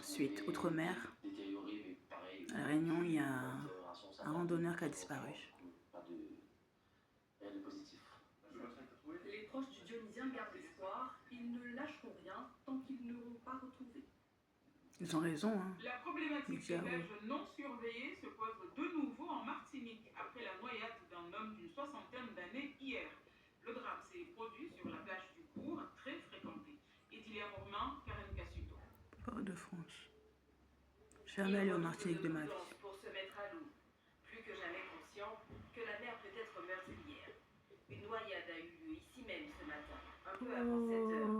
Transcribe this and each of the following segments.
Ensuite, Outre-mer, à La Réunion, il y a un randonneur qui a disparu. Les proches du Dionysien gardent espoir. Ils ne lâcheront rien tant qu'ils ne l'auront pas retrouvé. Ils ont raison, hein. La problématique des plages non surveillées se pose de nouveau en Martinique après la noyade d'un homme d'une soixantaine d'années hier. Le drame s'est produit sur la plage du Cours, très fréquentée. Edilia Mourman, Karen Cassuto. Port-de-France. Jamais allé au Martinique de ma vie. Pour se mettre à l'eau, plus que jamais conscient que la mer peut être meurtrière. Une noyade a eu lieu ici même ce matin, un peu avant 7 heures.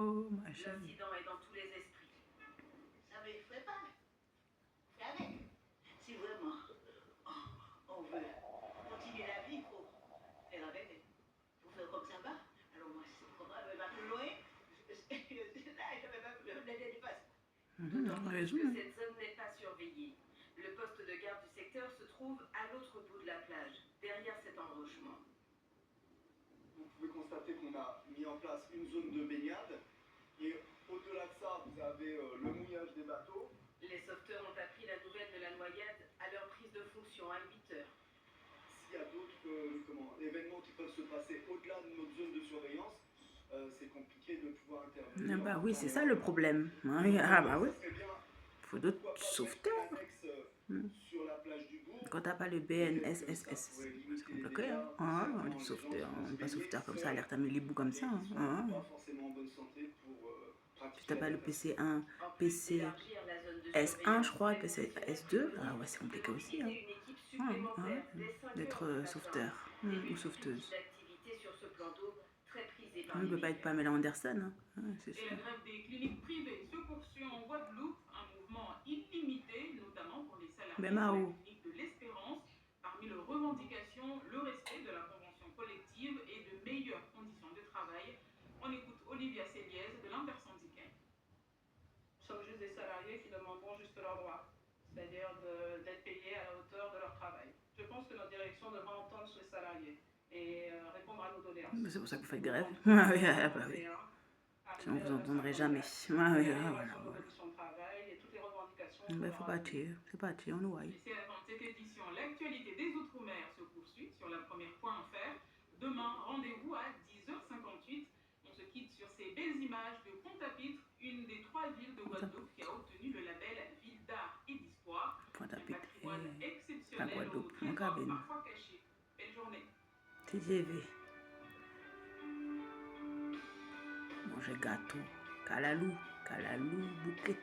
L'incident est dans tous les esprits. Ça ne fait pas. Fais avec. Si vraiment on veut continuer la vie, il faut faire avec. Il faut faire comme ça va. Alors moi, si c'est pas plus loin, là, je ne vais pas le dépasser. D'autant plus que cette zone n'est pas surveillée. Le poste de garde du secteur se trouve à l'autre bout de la plage, derrière cet enrochement. Vous pouvez constater qu'on a mis en place une zone de baignade et au-delà de ça, vous avez le mouillage des bateaux. Les sauveteurs ont appris la nouvelle de la noyade à leur prise de fonction à 8 heures. S'il y a d'autres événements qui peuvent se passer au-delà de notre zone de surveillance, c'est compliqué de pouvoir intervenir. Ah bah oui, c'est ça le problème. Ah bah oui. Il faut d'autres sauveteurs. Quand t'as pas le BNSSS, c'est compliqué. Hein? Les sauveteurs, on n'est pas sauveteur comme ça, alerte à Mélibou comme ça. Hein? Si t'as pas le PC1, PCS1, je crois, PCS2, ah ouais, c'est compliqué aussi. Hein? D'être sauveteur ou sauveteuse. On ne peut pas être Pamela Anderson, hein? C'est sûr. Et la grève des cliniques privées se poursuit en Guadeloupe, un mouvement illimité, notamment pour les salariés de la clinique de l'Espérance. Parmi leurs revendications, le respect de la convention collective et de meilleures conditions de travail. On écoute Olivia Céliez de l'intersyndical. Nous sommes juste des salariés qui demanderont juste leurs droits, c'est-à-dire d'être payés à la hauteur de leur travail. Je pense que notre direction devra entendre les salariés et répondre à nos doléances. C'est pour ça que vous faites grève. Ah oui, bah oui. Sinon vous n'entendrez jamais. Ah oui, voilà. Mais il faut bâtir, c'est bâtir, on nous voit. C'est la fin de cette édition. L'actualité des Outre-mer se poursuit sur la première point en fer. Demain, rendez-vous à 10h58. On se quitte sur ces belles images de Pointe-à-Pitre, une des 3 villes de Guadeloupe qui a obtenu le label Ville d'art et d'histoire. Pointe-à-Pitre, exceptionnel la Guadeloupe, au trésor parfois caché. Belle journée. TGV. Manger gâteau. Calalou, bouquet.